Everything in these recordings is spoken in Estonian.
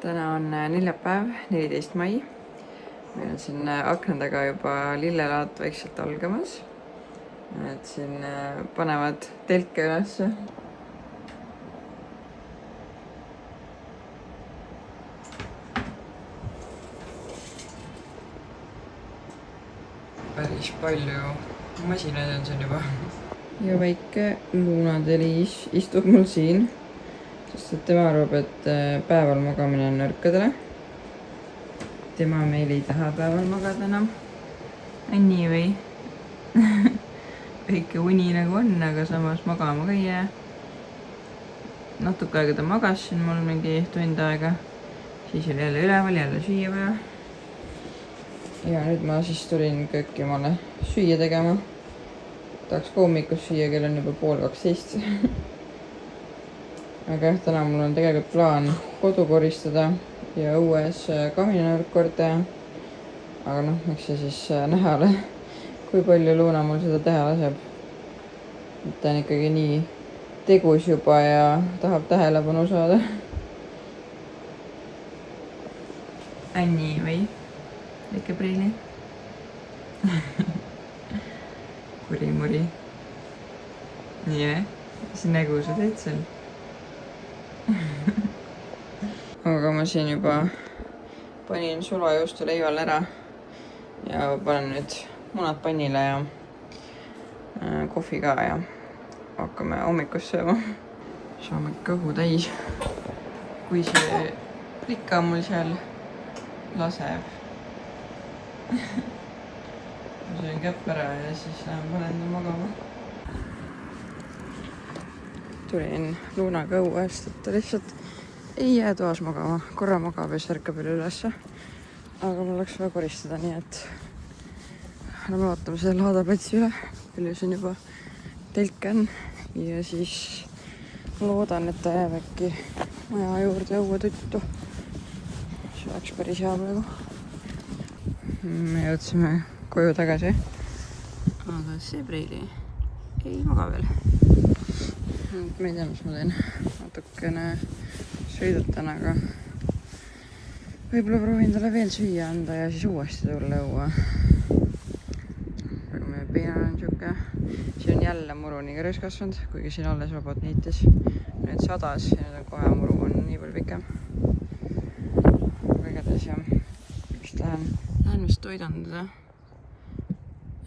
Täna on neljapäev, 14. mai. Meil on siin akna taga juba lillelaat vaikselt algamas. Et siin panevad telke ülesse. Päris palju masinaid on siin juba. Ja väike luunadeliis istub mul siin. Sest et tema arvab, et päeval magamine on nõrkadele. Tema meil ei taha päeval magada enam. On nii või? Väike uni nagu on, aga samas magama ka ei jää. Natuke aega ta magas siin mul mingi tund aega. Siis oli jälle üleval, jälle süüa vaja. Ja nüüd ma siis tulin kööki omale süüa tegema. Tahaks ka hommikus süüa, kell on juba 11:30. Aga jah, täna mul on tegelikult plaan kodu koristada ja õues kaminanõrk kord teha. Aga noh, eks see siis näha ole, kui palju Luuna mul seda teha laseb. Ta on ikkagi nii tegus juba ja tahab tähelepanu saada. On nii või? Väike priili? Kuri-muri. Nii või? Mis nägu sa teed seal? Aga ma siin juba panin sulajuustu leivale ära ja panen nüüd munad pannile ja kohvi ka ja hakkame hommikust sööma. Saame kõhu täis, kui see ikka mul seal laseb. Ma söön käpp ära ja siis lähen panen magama. Tulin Luunaga õuest, et ta lihtsalt ei jää toas magama. Korra magab ja siis ärkab üle ülesse. Aga mul oleks vaja koristada, nii et lähme vaatame selle laadaplatsi üle. Palju siin juba telke on. Ja siis loodan, et ta jääb äkki maja juurde õue tuttu. See oleks päris hea praegu. Me jõudsime koju tagasi. Aga see preili ei maga veel. Ma ei tea, mis ma teen. Natukene sõidutan, aga võib-olla proovin talle veel süüa anda ja siis uuesti tulla õue. Aga meie peenal on siuke. Siin on jälle muru nii kõrges kasvanud, kuigi siin alles vabalt niitis. Nüüd sadas ja nüüd on kohe muru on nii palju pikem. Kõigades ja vist lähen vist toidan teda.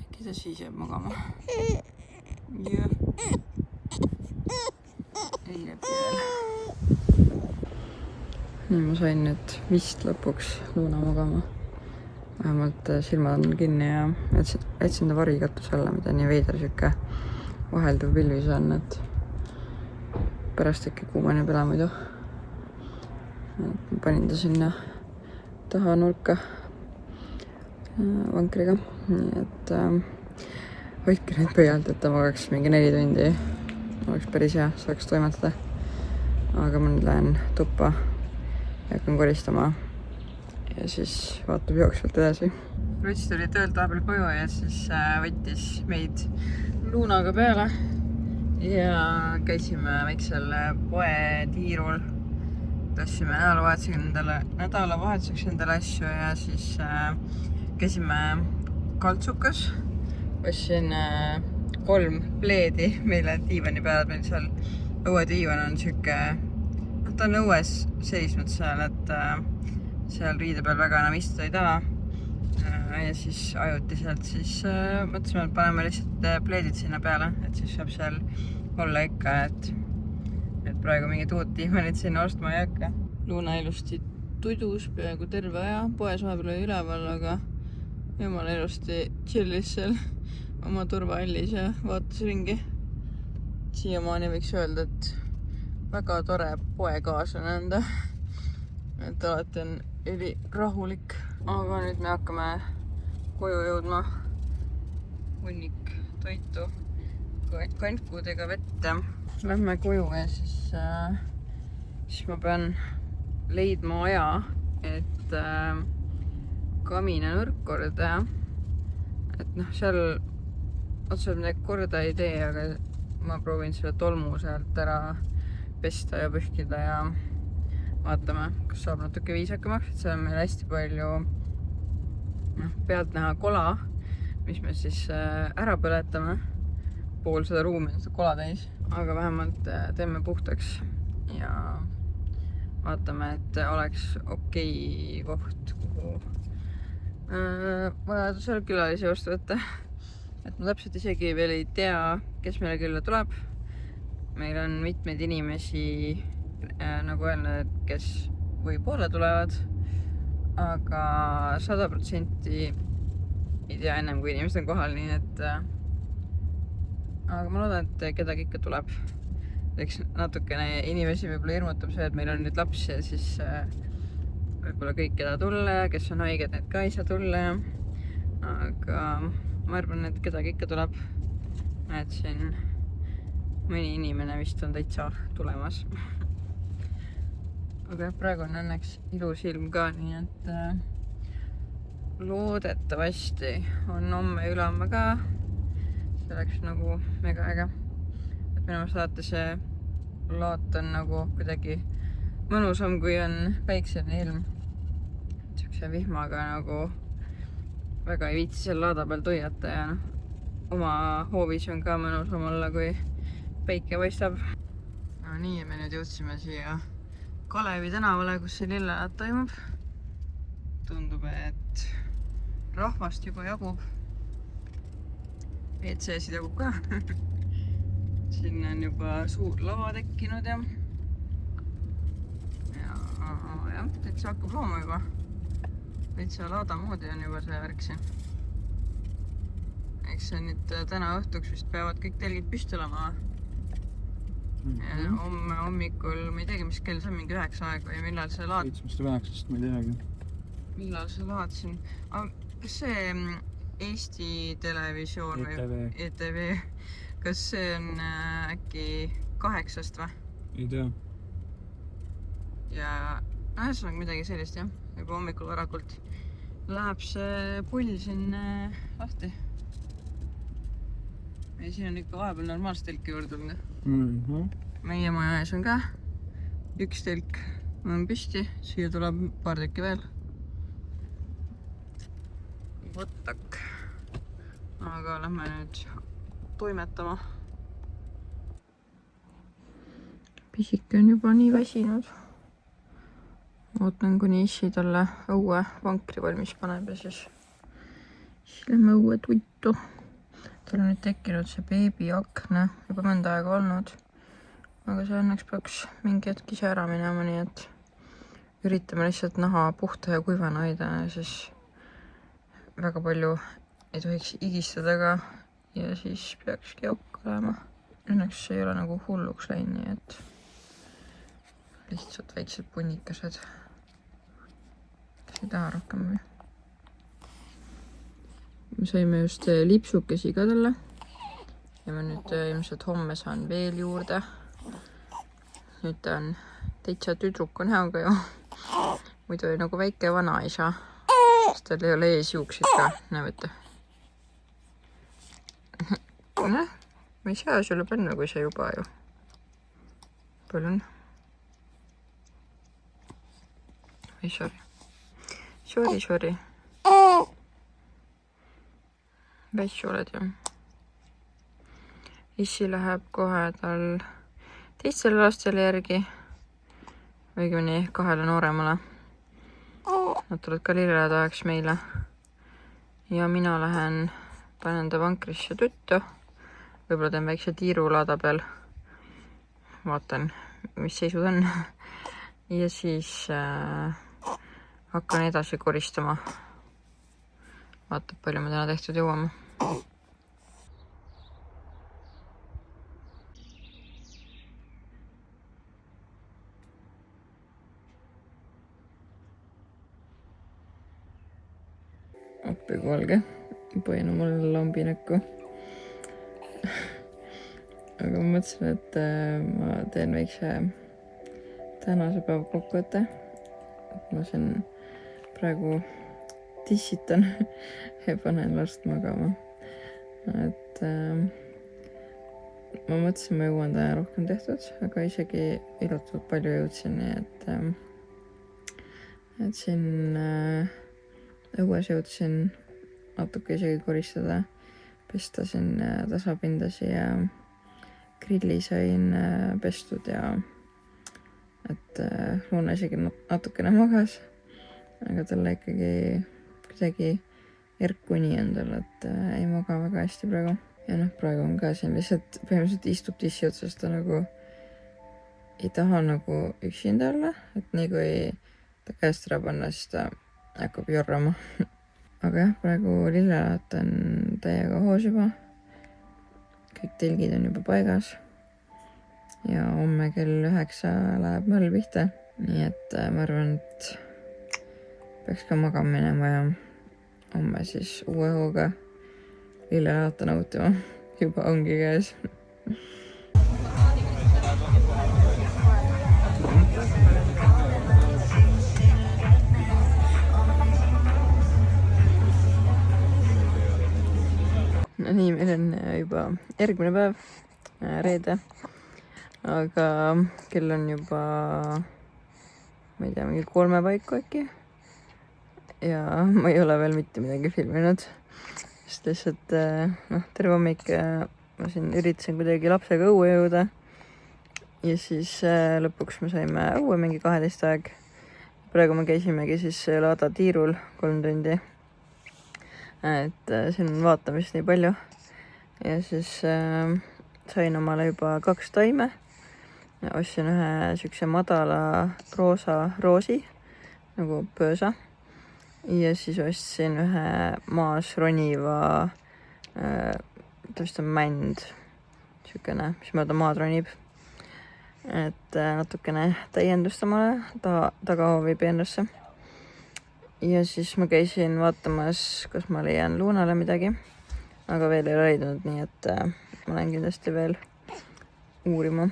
Äkki ta siis jääb magama. Jah. Ei läbi veel. Nii ma sain nüüd vist lõpuks Luuna magama. Vähemalt silmad on kinni ja jätsin ta varikatuse alla, mida nii veider siuke vahelduv pilvis on, et pärast äkki kuumaneb üle muidu. Panin ta sinna taha nurka vankriga. Nii et hoidke nüüd pöialt, et ta magaks mingi 4 tundi. Oleks päris hea, saaks toimetada. Aga ma nüüd lähen tuppa ja hakkan koristama ja siis vaatab jooksvalt edasi. Luts tuli töölt vahepeal koju ja siis võttis meid Luunaga peale ja käisime väiksel poetiirul. Tõstsime nädalavahetuseks endale asju ja siis käisime Kaltsukas. Ostsin 3 pleedi meile diivani peale, meil seal õuediivan on siuke, ta on õues seisnud seal, et seal riide peal väga enam istuda ei taha. Ja siis ajutiselt siis mõtlesime, et paneme lihtsalt pleedid sinna peale, et siis saab seal olla ikka, et praegu mingid uut diivanit sinna ostma ei hakka. Luuna ilusti tudus peaaegu terve aja, poes vahepeal oli üleval, aga jumala ilusti chillis seal oma turvahallis ja vaatas ringi. Siiamaani võiks öelda, et väga tore poekaaslane on ta. Et alati on üli rahulik. Aga nüüd me hakkame koju jõudma. Hunnik toitu, kantkuudega vette. Lähme koju ja siis ma pean leidma aja, et kaminanõrk korda teha. Et noh, seal otseselt midagi korda ei tee, aga ma proovin selle tolmu sealt ära pesta ja pühkida ja vaatame, kas saab natuke viisakamaks, et seal on meil hästi palju pealtnäha kola, mis me siis ära põletame. Pool seda ruumi on seda kola täis, aga vähemalt teeme puhtaks ja vaatame, et oleks okei koht, kuhu vajadusel külalisi vastu võtta. Et ma täpselt isegi veel ei tea, kes meile külla tuleb. Meil on mitmeid inimesi nagu öelnud, kes võib-olla tulevad, aga 100% ei tea ennem, kui inimesed on kohal, nii et aga ma loodan, et kedagi ikka tuleb. Eks natukene inimesi võib-olla hirmutab see, et meil on nüüd laps ja siis võib-olla kõik keda tulla ja kes on haiged, need ka ei saa tulla. Aga ma arvan, et kedagi ikka tuleb. Et siin mõni inimene vist on täitsa tulemas. Aga praegu on õnneks ilus ilm ka, nii et loodetavasti on homme ülehomme ka. See oleks nagu mega äge. Et minu meelest alati see laat on nagu kuidagi mõnusam, kui on päikseline ilm. Siukse vihmaga nagu väga ei viitsi seal laada peal tuiata ja oma hoovis on ka mõnusam olla, kui päike paistab. No nii, me nüüd jõudsime siia Kalevi tänavale, kus see lillelaat toimub. Tundub, et rahvast juba jagub. WC-sid jagub ka. Siin on juba suur lava tekkinud ja täitsa hakkab looma juba. Täitsa laada moodi on juba see värk siin. Eks see nüüd täna õhtuks vist peavad kõik telgid püsti olema. Ja homme hommikul, ma ei teagi, mis kell see on, mingi 9 aeg või millal see laad... 7-9, ma ei teagi. Millal see laad siin... Kas see Eesti televisioon või ETV, kas see on äkki 8-st või? Ei tea. Ja ühesõnaga midagi sellist, jah. Juba hommikul varakult läheb see pull siin lahti. Ja siin on ikka vahepeal normaalselt telki juurde tulnud. Meie maja ees on ka üks telk on püsti, siia tuleb paar tükki veel. Võttak. Aga lähme nüüd toimetama. Pisike on juba nii väsinud. Ootan, kuni issi talle õue vankri valmis paneb ja siis lähme õue tuitu. Tal on nüüd tekkinud see beebiakne juba mõnda aega olnud. Aga see õnneks peaks mingi hetk ise ära minema, nii et üritame lihtsalt naha puhta ja kuivana hoida ja siis väga palju ei tohiks igistada ka ja siis peakski auk olema. Õnneks ei ole nagu hulluks läinud, nii et lihtsalt väiksed punnikased. Kas ei taha rohkem või? Me saime just lipsukesi ka talle ja ma nüüd ilmselt homme saan veel juurde. Nüüd ta on täitsa tüdruku näoga ju. Muidu oli nagu väike vanaisa, sest tal ei ole ees juuksid ka, näevõtte. Ma ei saa sulle panna, kui sa juba ju. Palun. Ei, sorry. Sorry. Vässu oled ju. Issi läheb kohe tal teistele lastele järgi, õigemini 2 nooremale. Nad tulevad ka lillelaada ajaks meile. Ja mina lähen, panen ta vankrisse tuttu. Võib-olla teen väikse tiiru laada peal. Vaatan, mis seisud on. Ja siis hakkan edasi koristama. Vaatab, palju me täna tehtud jõuame. Appi kui valge. Pain omale lambi näkku. Aga ma mõtlesin, et ma teen väikse tänase päeva kokkuvõtte. Ma siin praegu tissitan ja panen last magama. Et ma mõtlesin, ma jõuan täna rohkem tehtud, aga isegi illatavalt palju jõudsin, nii et et siin õues jõudsin natuke isegi koristada, pesta siin tasapindasi ja grilli sain pestud ja et Luna isegi natukene magas, aga talle ikkagi kuidagi erkuni on tal, et ei maga väga hästi praegu. Ja praegu on ka siin lihtsalt põhimõtteliselt istub tissi otsast, ta nagu ei taha nagu üksinda olla, et nii kui ta käest ära panna, siis ta hakkab jorrama. Aga jah, praegu lillelaat on täiega hoos juba. Kõik telgid on juba paigas. Ja homme kell 9 läheb möll pihta. Nii et ma arvan, et peaks ka magama minema ja homme siis uue hooga lillelaata nautima. Juba ongi käes. No nii, meil on juba järgmine päev, reede, aga kell on juba, ma ei tea, mingi 3 paiku äkki. Ja ma ei ole veel mitte midagi filminud, sest lihtsalt terve hommik ma siin üritasin kuidagi lapsega õue jõuda. Ja siis lõpuks me saime õue mingi 12 aeg. Praegu me käisimegi siis Laada tiirul 3 tundi. Et siin on vaatamist nii palju ja siis sain omale juba 2 taime ja ostsin ühe siukse madala roosa roosi nagu pöösa ja siis ostsin ühe maas roniva vist on mänd siukene, mis mööda maad ronib, et natukene täiendust omale tagahoovi peenrasse. Ja siis ma käisin vaatamas, kas ma leian Lunale midagi, aga veel ei leidnud, nii et ma lähen kindlasti veel uurima.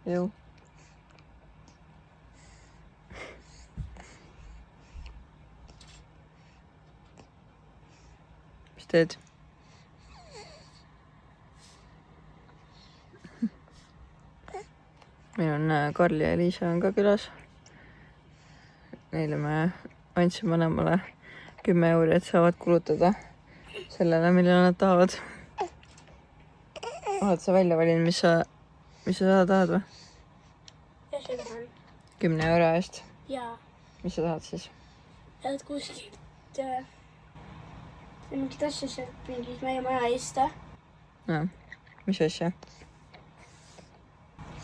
Jõu. Mis teed? Meil on Karl ja Liisa on ka külas. Neile me andsin mõlemale 10 euri, et saavad kulutada sellele, millele nad tahavad. Oled sa välja valinud, mis sa tahad või? Ja see tahan. 10 euro eest? Jaa. Mis sa tahad siis? Et kuskilt mingit asja sealt mingit meie maja eest. No, mis asja?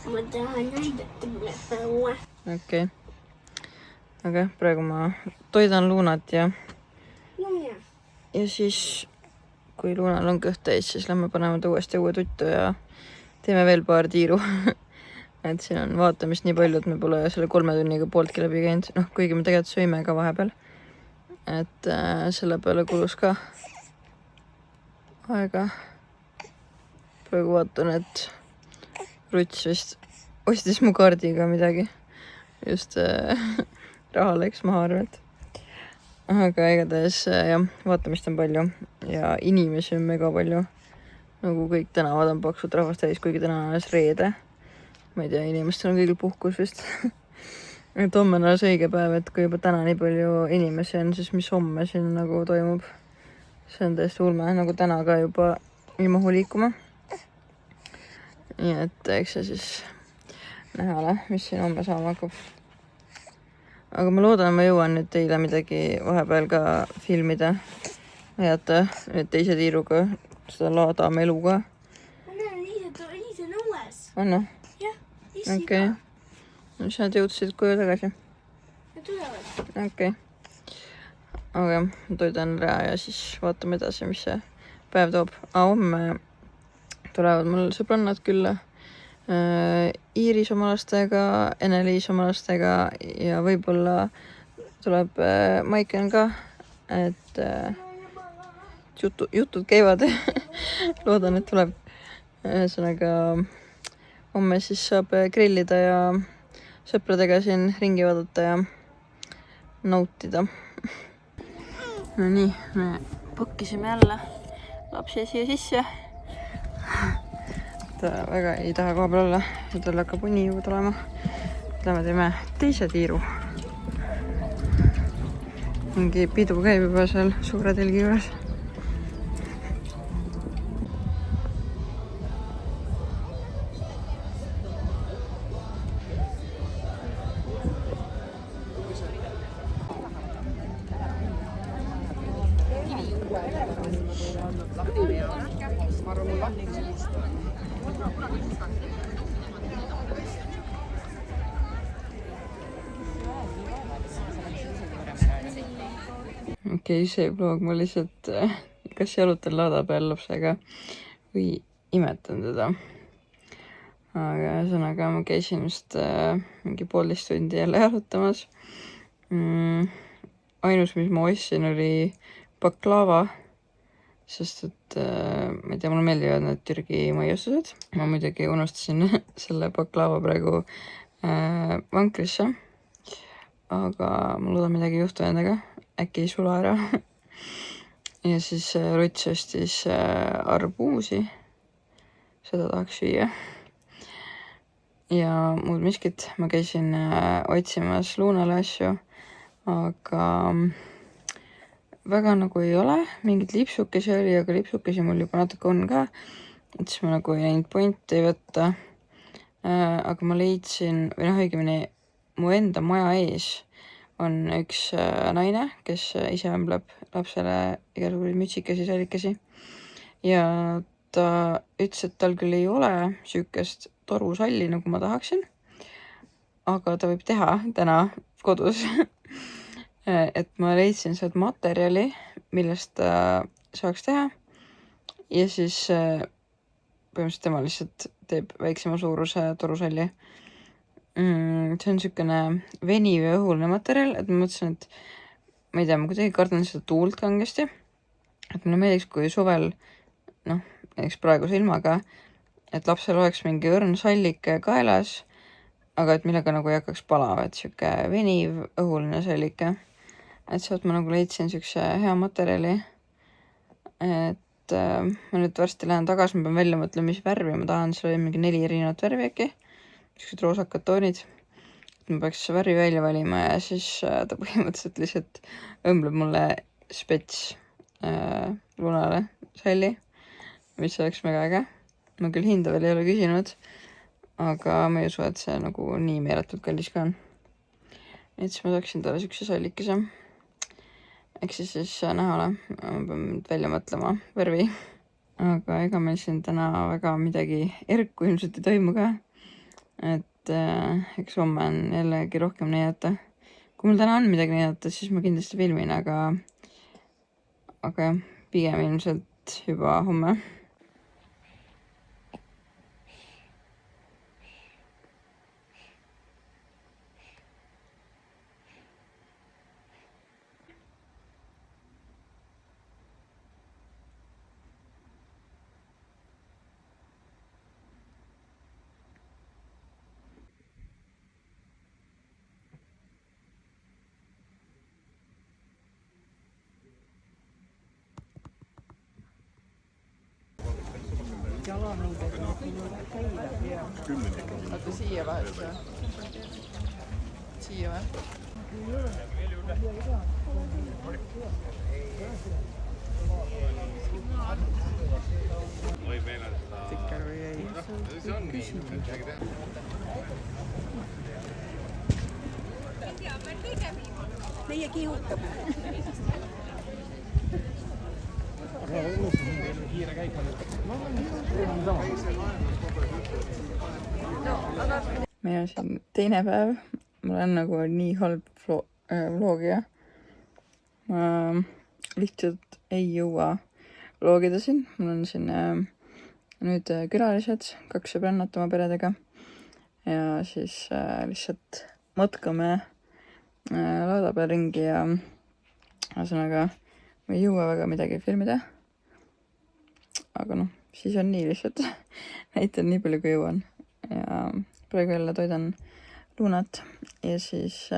Ma tahan näidata mulle õue. Okei. Aga praegu ma toidan Lunat ja siis kui Lunal on kõht täis, siis lähme paneme ta uuesti uue tuttu ja teeme veel paar tiiru. Et siin on vaatamist nii palju, et me pole selle 3 tunniga pooltki läbi käinud. Kuigi me tegelikult sõime ka vahepeal. Et selle peale kulus ka aega. Praegu vaatan, et Ruts vist ostis mu kaardiga midagi. Just raha läks maha arvelt. Aga igatahes jah, vaatamist on palju ja inimesi on mega palju. Nagu kõik tänavad on paksud rahvast täis, kuigi täna on alles reede. Ma ei tea, inimestel on kõigil puhkus vist. Et homme on alles õige päev, et kui juba täna nii palju inimesi on, siis mis homme siin nagu toimub. See on täiesti ulme, nagu täna ka juba ei mahu liikuma. Nii et eks see siis näha, mis siin homme saama hakkab. Aga ma loodan, ma jõuan nüüd teile midagi vahepeal ka filmida. Näidata nüüd teise tiiruga seda Laada meluga. Ma näen, Liisa on õues. On no? Jah, issi ka. Mis nad jõudsid koju tagasi? Ja tulevad. Okei. Aga ma toidan ära ja siis vaatame edasi, mis see päev toob. Homme tulevad mul sõbrannad külla. Iiris oma lastega, Ene-Liis oma lastega ja võib-olla tuleb Maiken ka, et jutud käivad. Loodan, et tuleb. Ühesõnaga homme siis saab grillida ja sõpradega siin ringi vaadata ja nautida. No nii, me pakkisime jälle lapsi siia sisse. Ta väga ei taha koha peal olla ja tal hakkab uni juba tulema. seda me teeme teise tiiru. Mingi pidu käib juba seal suure telgi juures. Okei, see vlog ma lihtsalt kas jalutan laada peal lapsega või imetan teda. Aga ühesõnaga ma käisin just mingi 1,5 tundi jälle jalutamas. Ainus, mis ma ostsin, oli baklaava, sest et ma ei tea, mulle meeldivad need Türgi maiustused. Ma muidugi unustasin selle baklaava praegu vankrisse, aga ma loodan midagi ei juhtu endaga, äkki ei sula ära. Ja siis Ruts ostis arbuusi, seda tahaks süüa. Ja muud miskit, ma käisin otsimas Lunale asju, aga väga nagu ei ole, mingid lipsukesi oli, aga lipsukesi mul juba natuke on ka, et siis ma nagu ei näinud pointi võtta. Aga ma leidsin, või õigemini mu enda maja ees on üks naine, kes ise õmbleb lapsele igasuguseid mütsikesi, sallikesi. Ja ta ütles, et tal küll ei ole süükest torusalli, nagu ma tahaksin, aga ta võib teha täna kodus. Et ma leidsin sealt materjali, millest ta saaks teha. Ja siis põhimõtteliselt tema lihtsalt teeb väiksema suuruse torusalli. See on sükene veniv ja õhuline materjal, et ma mõtlesin, et ma ei tea, ma kuidagi kardan seda tuult kangesti. Et mulle meeldiks, kui suvel, näiteks praeguse ilmaga, et lapsel oleks mingi õrn sallike kaelas, aga et millega nagu ei hakkaks palama, et süke veniv, õhuline sallike. Et sealt ma nagu leidsin sükse hea materjali. Et ma nüüd varsti lähen tagasi, ma pean välja mõtlema, mis värvi ma tahan, seal oli mingi 4 erinevat värvi äkki. Sükesed roosakad toonid. Ma peaks värvi välja valima ja siis ta põhimõtteliselt lihtsalt õmbleb mulle spets Lunale salli, mis oleks väga äge. Ma küll hinda veel ei ole küsinud, aga ma ei usu, et see nagu nii meeletult kallis ka on. Et siis ma saaksin talle sükse sallikese. Eks siis näha ole, ma pean välja mõtlema värvi. Aga ega meil siin täna väga midagi erku ilmselt ei toimu ka. Et eks homme on jällegi rohkem näidata. Kui mul täna on midagi näidata, siis ma kindlasti filmin, aga jah, pigem ilmselt juba homme. Vaata siia vahet või? Siia või? Tikker või ei? Meie kihutab. Meil on siin teine päev. Mul on nagu nii halb vlogija. Ma lihtsalt ei jõua vlogida siin. Mul on siin nüüd külalised, 2 sõbrannat oma peredega. Ja siis lihtsalt mõtkame laada peal ringi ja ühesõnaga ma ei jõua väga midagi filmida. Aga siis on nii lihtsalt. Näitan nii palju, kui jõuan. Ja praegu jälle toidan Lunat ja siis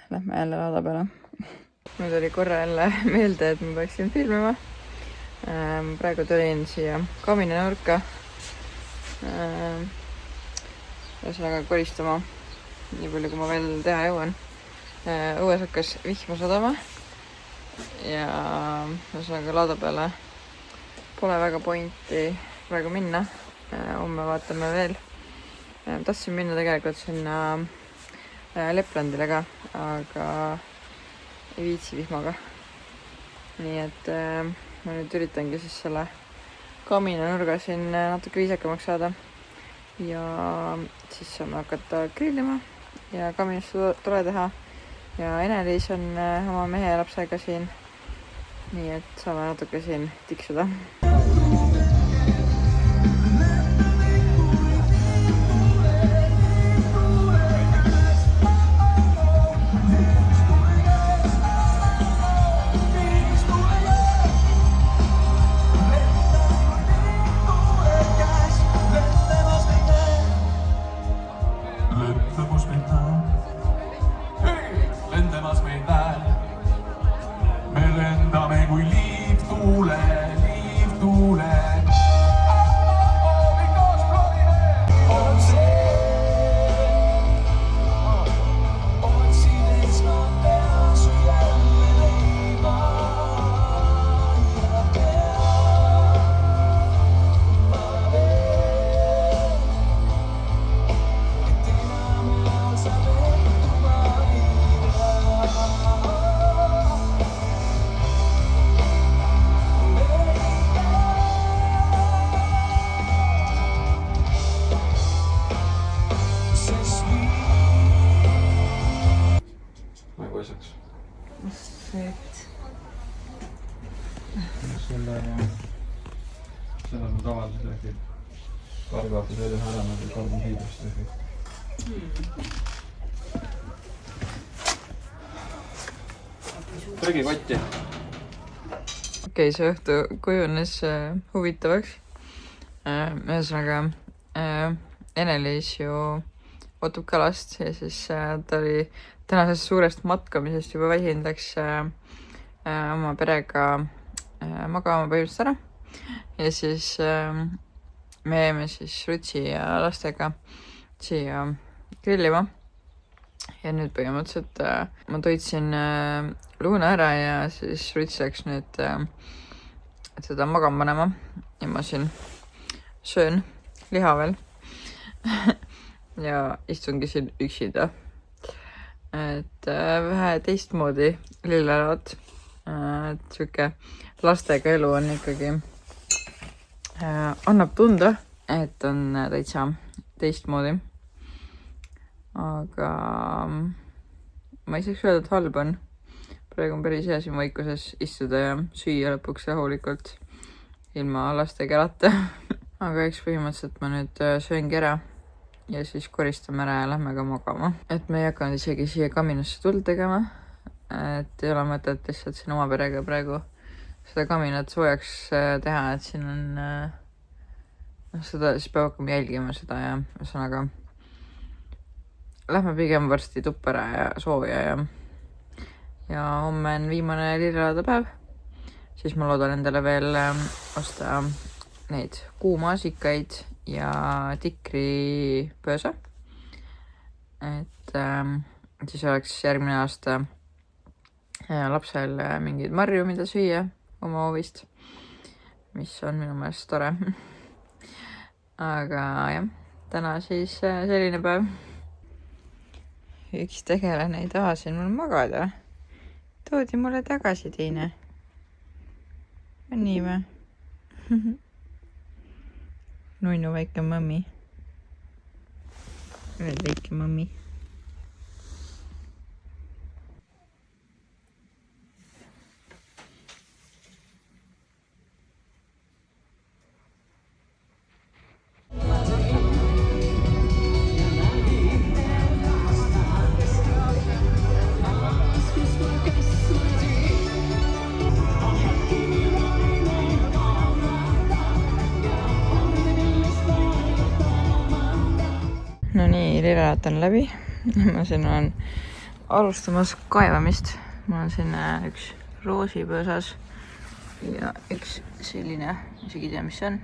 lähme jälle laada peale. Mul tuli korra jälle meelde, et ma peaksin filmima. Praegu tulin siia kaminanurka. ühesõnaga koristama nii palju, kui ma veel teha jõuan. Õues hakkas vihma sadama ja ühesõnaga laada peale pole väga pointi praegu minna. Homme vaatame veel. Tahtsin minna tegelikult sinna Leplandile ka, aga ei viitsi vihmaga. Nii et ma nüüd üritangi siis selle kamina nurga siin natuke viisakamaks saada ja siis saame hakata grillima ja kaminast tule teha ja Ene-Liis on oma mehe ja lapsega siin, nii et saame natuke siin tiksuda. Seda on tavaliselt tehtud. Kargata söödes ära nagu karbonhiidrust tehtud. Trügikotti. Okei, see õhtu kujunes huvitavaks. Ühesõnaga, Ene-Liis ju ootab kalast ja siis ta oli tänasest suurest matkamisest juba väsinud, läks oma perega magama põhimõtteliselt ära. Ja siis me jäime siis Rutsi ja lastega siia grillima. Ja nüüd põhimõtteliselt ma toitsin lõuna ära ja siis Ruts läks nüüd seda magama panema. Ja ma siin söön liha veel. Ja istungi siin üksinda. Et vähe teistmoodi lillelaad. Et siuke lastega elu on ikkagi annab tunda, et on täitsa teistmoodi. Aga ma ei saaks öelda, et halb on. Praegu on päris hea siin vaikuses istuda ja süüa lõpuks rahulikult ilma laste kärata. Aga eks põhimõtteliselt ma nüüd sööngi ära ja siis koristame ära ja lähme ka magama. Et me ei hakanud isegi siia kaminasse tuld tegema. Et ei ole mõtet lihtsalt siin oma perega praegu seda kaminat soojaks teha, et siin on seda, siis peab hakkama jälgima seda ja ühesõnaga lähme pigem varsti tuppa ära ja sooja ja homme on viimane lillelaada päev. Siis ma loodan endale veel osta neid kuumaasikaid ja tikripöösa. Et siis oleks järgmine aasta lapsel mingeid marju, mida süüa oma hoovist, mis on minu meelest tore. Aga jah, täna siis selline päev. Üks tegelane ei taha siin mul magada. Toodi mulle tagasi teine. On nii või? Nunnu väike mammi. Veel väike mammi. No nii, lillelaat on läbi. Ma siin olen alustamas kaevamist. Mul on siin üks roosipöösas ja üks selline, isegi ei tea, mis see on.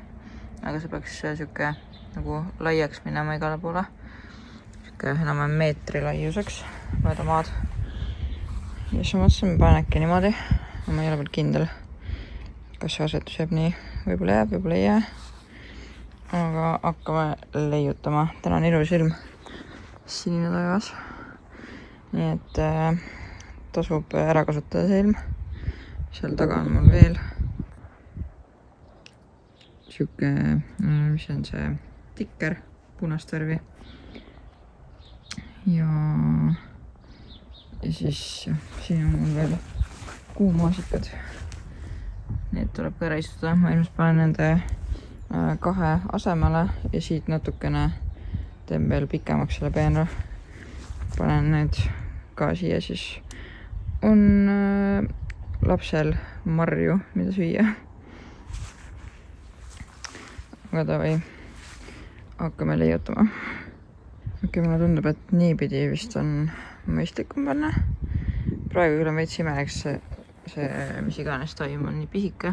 Aga see peaks siuke nagu laiaks minema igale poole. sihuke enam-vähem meetri laiuseks mööda maad. ja siis ma mõtlesin, ma panen äkki niimoodi. Ma ei ole veel kindel, kas see asetus jääb nii. Võib-olla jääb, võib-olla ei jää. Aga hakkame leiutama. Täna on ilus ilm. Sinine taevas. Nii et tasub ära kasutada see ilm. Seal taga on mul veel sihuke, mis on see tikker, punast värvi. Ja siis siin on mul veel kuumaasikad. Need tuleb ka ära istuda. Ma ilmselt panen nende 2 asemele ja siit natukene teen veel pikemaks selle peenra. Panen need ka siia, siis on lapsel marju, mida süüa. Aga davai, hakkame leiutama. Okei, mulle tundub, et niipidi vist on mõistlikum panna. Praegu küll on veits imelik see, mis iganes taim on nii pisike.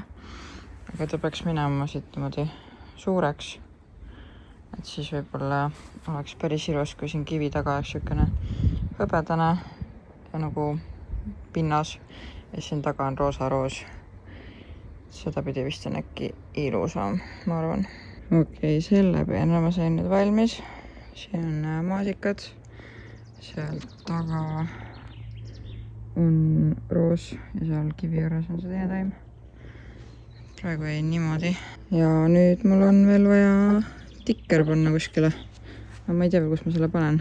Aga ta peaks minema siit niimoodi suureks. Et siis võib-olla oleks päris ilus, kui siin kivi taga oleks siukene hõbedane ja nagu pinnas. Ja siin taga on roosa roos. Seda pidi vist on äkki ilusam, ma arvan. Okei, selle peenra ma sain nüüd valmis. Siin on maasikad. Seal taga on roos ja seal kivi juures on see teine taim. Praegu jäi niimoodi. Ja nüüd mul on veel vaja tikker panna kuskile. Aga ma ei tea veel, kus ma selle panen.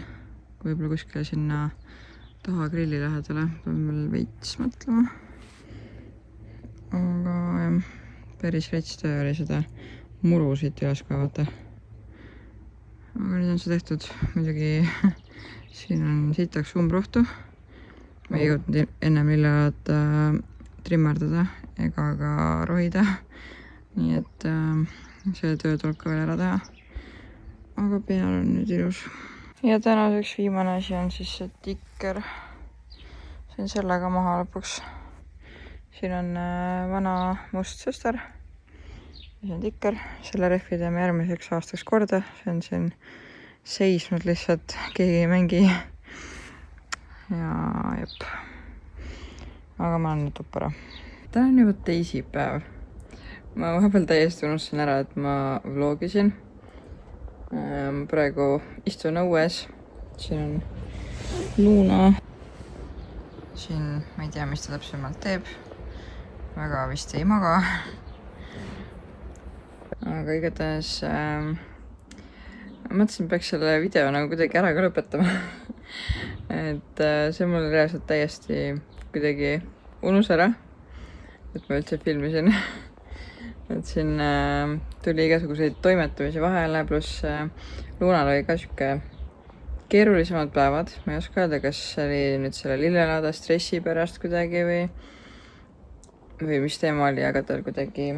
Võib-olla kuskile sinna taha grilli lähedale. Pean veel veits mõtlema. Aga jah, päris rets töö oli seda muru siit üles kaevata. Aga nüüd on see tehtud. Muidugi siin on sitaks umbrohtu. Ma ei jõudnud ennem lillealad trimmerdada ega ka rohida. Nii et see töö tuleb ka veel ära teha. Aga peenar on nüüd ilus. Ja tänaseks viimane asi on siis see tikker. Sain sellega maha lõpuks. Siin on vana must sõster. See on tikker. Selle rehvi teeme järgmiseks aastaks korda. See on siin seisnud lihtsalt. Keegi ei mängi. Ja jep. Aga ma olen nüüd tuppara. Täna on juba teisipäev. Ma vahepeal täiesti unustasin ära, et ma vlogisin. Praegu istun õues. Siin on Luna. Siin ma ei tea, mis ta täpsemalt teeb. Väga vist ei maga. Aga igatahes mõtlesin, peaks selle video nagu kuidagi ära ka lõpetama. Et see mul reaalselt täiesti kuidagi unus ära, et ma üldse filmisin. Et siin tuli igasuguseid toimetamisi vahele, pluss Lunal oli ka siuke keerulisemad päevad. Ma ei oska öelda, kas see oli nüüd selle lillelaada stressi pärast kuidagi või mis teema oli, aga tal kuidagi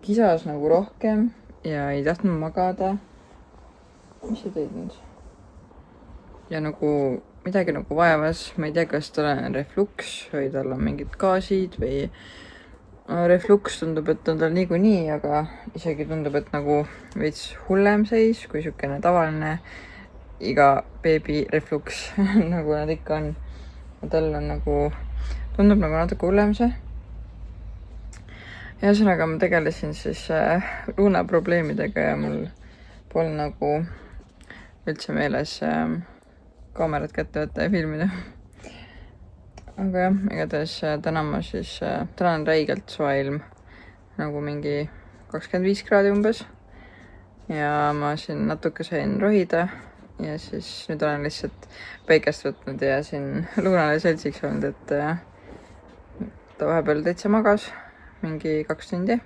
kisas nagu rohkem ja ei tahtnud magada. Mis sa teed nüüd? Ja nagu midagi nagu vaevas. Ma ei tea, kas tal on refluks või tal on mingid gaasid või refluks tundub, et on tal niikuinii, aga isegi tundub, et nagu veits hullem seis kui siukene tavaline iga beebi refluks nagu nad ikka on. Tal on nagu, tundub nagu natuke hullem see. Ja ühesõnaga ma tegelesin siis Luna probleemidega ja mul pole nagu üldse meeles kaamerat kätte võtta ja filmida. Aga jah, igatahes täna on räigelt soe ilm. Nagu mingi 25 kraadi umbes. Ja ma siin natuke sain rohida. Ja siis nüüd olen lihtsalt päikest võtnud ja siin Lunale seltsiks olnud, et ta vahepeal täitsa magas. Mingi 2 tundi.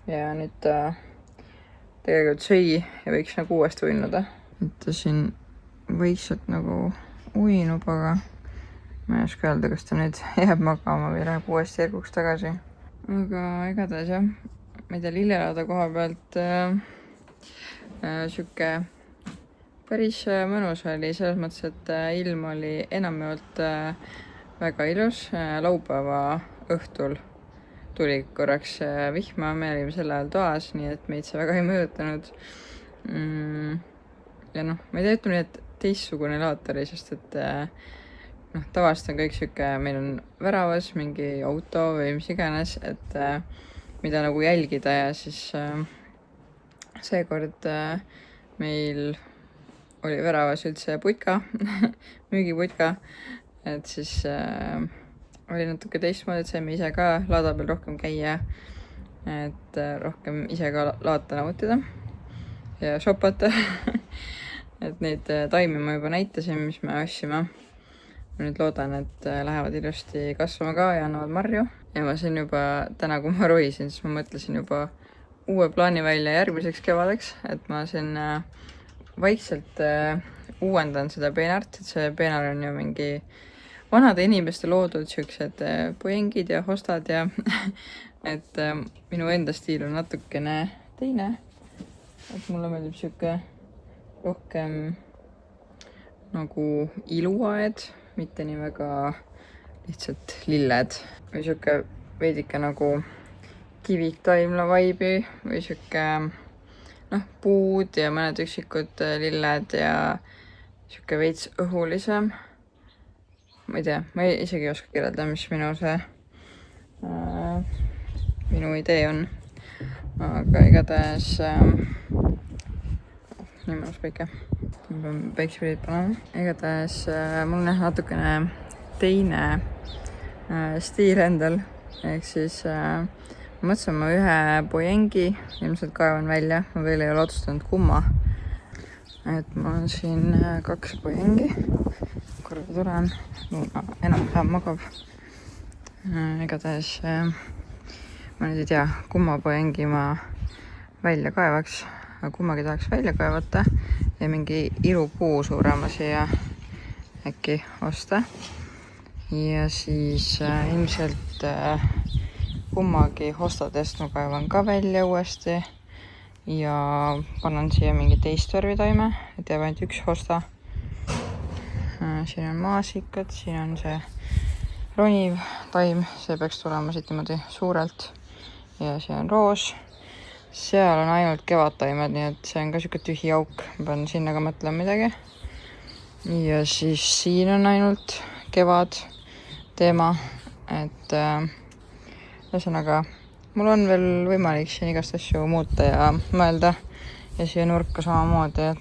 Ja nüüd ta tegelikult sõi ja võiks nagu uuesti uinuda. Et ta siin vaikselt nagu uinub, aga ma ei oska öelda, kas ta nüüd jääb magama või läheb uuesti järguks tagasi. Aga igatahes jah, ma ei tea, lillelaada koha pealt siuke päris mõnus oli selles mõttes, et ilm oli enamjaolt väga ilus. Laupäeva õhtul tuli korraks vihma, me olime sel ajal toas, nii et meid see väga ei mõjutanud. Ja noh, ma ei tea, ütleme nii, et teistsugune elaatori, sest et noh, tavaliselt on kõik sihuke, meil on väravas mingi auto või mis iganes, et mida nagu jälgida ja siis seekord meil oli väravas üldse putka, müügiputka, et siis oli natuke teistmoodi, et saime ise ka laada peal rohkem käia, et rohkem ise ka laata nautida ja shopata et neid taimi ma juba näitasin, mis me ostsime. Ma nüüd loodan, et lähevad ilusti kasvama ka ja annavad marju. Ja ma siin juba täna, kui ma rohisin, siis ma mõtlesin juba uue plaani välja järgmiseks kevadeks, et ma siin vaikselt uuendan seda peenart, et see peenar on ju mingi vanade inimeste loodud siuksed pojengid ja hostad ja et minu enda stiil on natukene teine. Et mulle meeldib siuke rohkem nagu iluaed, mitte nii väga lihtsalt lilled või siuke veidike nagu kiviktaimla vaibi või siuke noh, puud ja mõned üksikud lilled ja siuke veits õhulisem. Ma ei tea, ma isegi ei oska kirjelda, mis minu see minu idee on. Aga igatahes nii mõnus päike. Ma pean päikseprillid panema. Igatahes mul on natukene teine stiil endal. Ehk siis ma mõtlesin, ma ühe pojengi ilmselt kaevan välja. Ma veel ei ole otsustanud kumma. Et mul on siin 2 pojengi. Korra tulen. Enam-vähem magab. Igatahes ma nüüd ei tea, kumma pojengi ma välja kaevaks, aga kummagi tahaks välja kaevata ja mingi ilupuu suurema siia äkki osta. Ja siis ilmselt kummagi hostadest ma kaevan ka välja uuesti ja panen siia mingi teist värvitaime, et jääb ainult 1 hosta. Siin on maasikad, siin on see roniv taim, see peaks tulema siit niimoodi suurelt. Ja see on roos. Seal on ainult kevadtaimed, nii et see on ka siuke tühi auk. Ma pean sinna ka mõtlema midagi. Ja siis siin on ainult kevad teema. Et ühesõnaga, mul on veel võimalik siin igast asju muuta ja mõelda. Ja siia nurka samamoodi,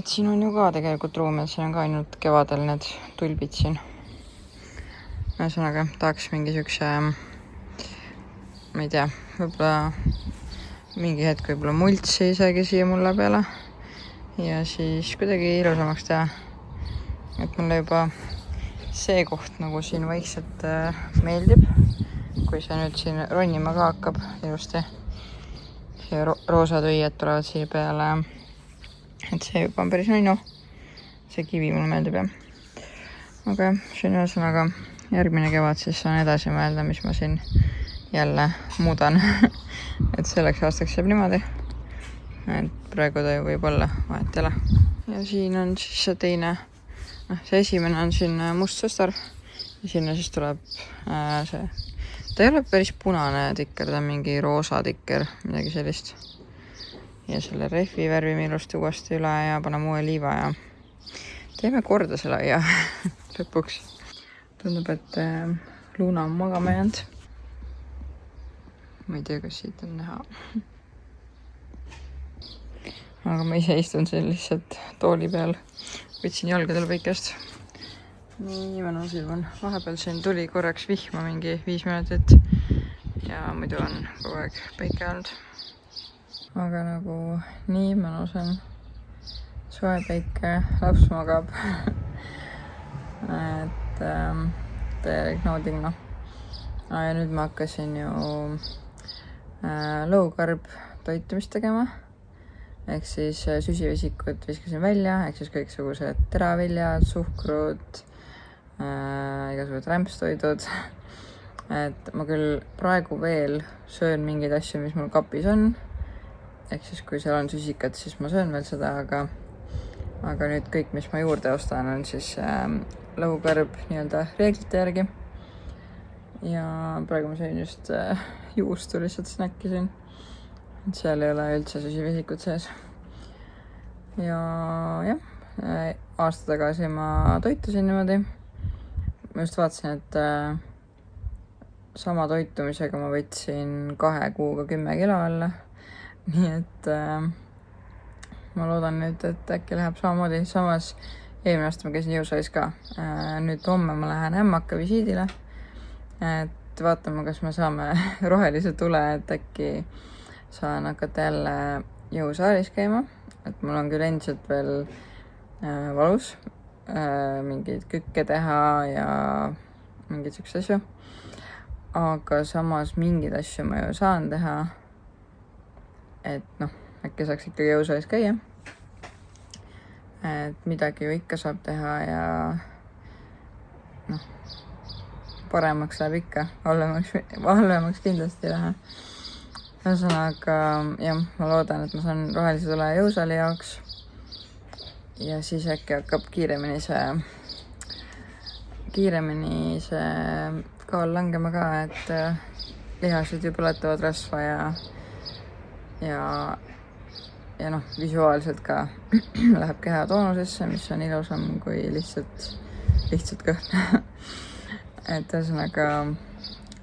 et siin on ju ka tegelikult ruumi, et siin on ka ainult kevadel need tulbid siin. Ühesõnaga, tahaks mingi siukse ma ei tea, võib-olla mingi hetk võib-olla multsi isegi siia mulle peale ja siis kuidagi ilusamaks teha. Et mulle juba see koht nagu siin vaikselt meeldib, kui see nüüd siin ronima ka hakkab ilusti. See roosad õied tulevad siia peale. Et see juba on päris nunnu. See kivi mulle meeldib jah. Aga see on ühesõnaga järgmine kevad, siis saan edasi mõelda, mis ma siin jälle muudan. Et selleks aastaks jääb niimoodi. Et praegu ta võib olla, vahet ei ole. Ja siin on siis see teine, see esimene on siin must sõstar. Ja sinna siis tuleb see, ta ei ole päris punane tikker, ta on mingi roosa tikker, midagi sellist. Ja selle rehvi värvime ilusti uuesti üle ja paneme uue liiva ja teeme korda selle aia lõpuks. Tundub, et Luna on magama jäänud. Ma ei tea, kas siit on näha. Aga ma ise istun siin lihtsalt tooli peal. Võtsin jalgadel päikest. Nii mõnus ilm on. Vahepeal siin tuli korraks vihma mingi 5 minutit. Ja muidu on kogu aeg päike olnud. Aga nagu nii mõnus on. Soe päike, laps magab. Et täielik nauding noh. Ja nüüd ma hakkasin ju low-carb toitumist tegema. Ehk siis süsivesikud viskasin välja, ehk siis kõiksugused teraviljad, suhkrud, igasugused rämpstoidud. Et ma küll praegu veel söön mingeid asju, mis mul kapis on. Ehk siis kui seal on süsikat, siis ma söön veel seda, aga nüüd kõik, mis ma juurde ostan, on siis low-carb nii-öelda reeglite järgi. Ja praegu ma sõin just juustu lihtsalt snäkkisin. seal ei ole üldse süsivesikut sees. Ja jah, aasta tagasi ma toitusin niimoodi. Ma just vaatasin, et sama toitumisega ma võtsin 2 kuuga 10 kilo alla. Nii et ma loodan nüüd, et äkki läheb samamoodi. Samas eelmine aasta ma käisin jõusaalis ka. Nüüd homme ma lähen ämmaka visiidile. Et vaatame, kas me saame rohelise tule, et äkki saan hakata jälle jõusaalis käima. Et mul on küll endiselt veel valus mingeid kükke teha ja mingeid siukseid asju. Aga samas mingeid asju ma ju saan teha. Et äkki saaks ikka jõusaalis käia. Et midagi ju ikka saab teha ja paremaks läheb ikka, halvemaks kindlasti ei lähe. Ühesõnaga, jah, ma loodan, et ma saan rohelise tule jõusaali jaoks. Ja siis äkki hakkab kiiremini see kaal langema ka, et lihased ju põletavad rasva ja visuaalselt ka läheb keha toonusesse, mis on ilusam kui lihtsalt kõhn. Et ühesõnaga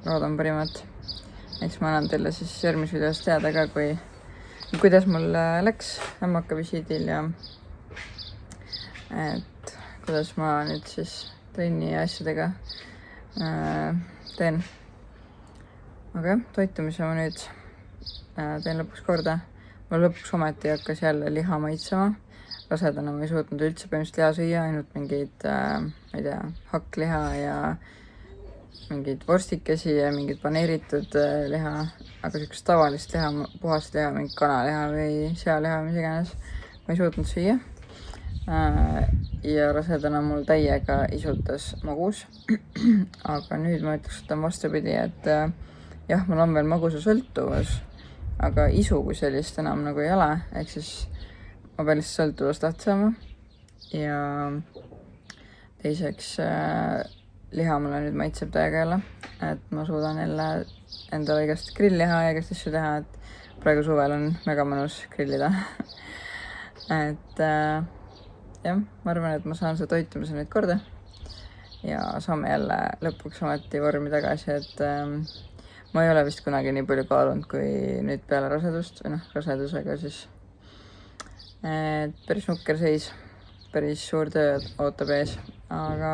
loodan parimat. Eks ma annan teile siis järgmises videos teada ka, kuidas mul läks ämmaka visiidil ja et kuidas ma nüüd siis trenni ja asjadega teen. Aga jah, toitumise ma nüüd teen lõpuks korda. Mul lõpuks ometi hakkas jälle liha maitsema. Rasedana ma ei suutnud üldse põhimõtteliselt liha süüa, ainult mingeid, ma ei tea, hakkliha ja mingeid vorstikesi ja mingid paneeritud liha, aga siukest tavalist liha, puhast liha, mingit kanaliha või sealiha, mis iganes, ma ei suutnud süüa. Ja rasedana mul täiega isutas magus. Aga nüüd ma ütleks, et on vastupidi, et jah, mul on veel magusa sõltuvus, aga isu kui sellist enam nagu ei ole, ehk siis ma pean lihtsalt sõltuvust lahti saama. Ja teiseks liha mulle nüüd maitseb täiega jälle, et ma suudan jälle endale igast grillliha ja igast asju teha, et praegu suvel on väga mõnus grillida. Et jah, ma arvan, et ma saan see toitumise nüüd korda ja saame jälle lõpuks ometi vormi tagasi, et ma ei ole vist kunagi nii palju kaalunud kui nüüd peale rasedust või rasedusega siis. Et päris nukker seis, päris suur töö ootab ees, aga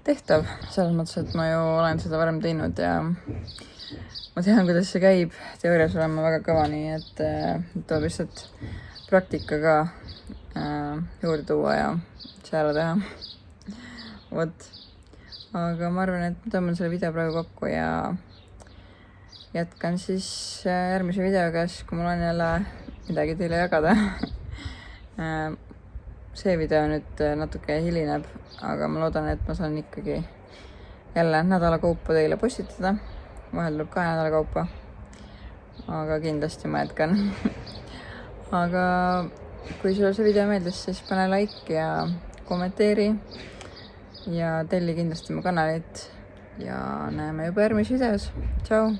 tehtav. Selles mõttes, et ma ju olen seda varem teinud ja ma tean, kuidas see käib. Teoorias olen ma väga kõva, nii et tuleb lihtsalt praktika ka juurde tuua ja see ära teha. Vot. Aga ma arvan, et ma tõmban selle video praegu kokku ja jätkan siis järgmise videoga, kui mul on jälle midagi teile jagada. See video nüüd natuke hilineb, aga ma loodan, et ma saan ikkagi jälle nädala kaupa teile postitada. Vahel tuleb 2 nädala kaupa, aga kindlasti ma jätkan. Aga kui sulle see video meeldis, siis pane like ja kommenteeri ja telli kindlasti mu kanalit ja näeme juba järgmises videos. Tšau!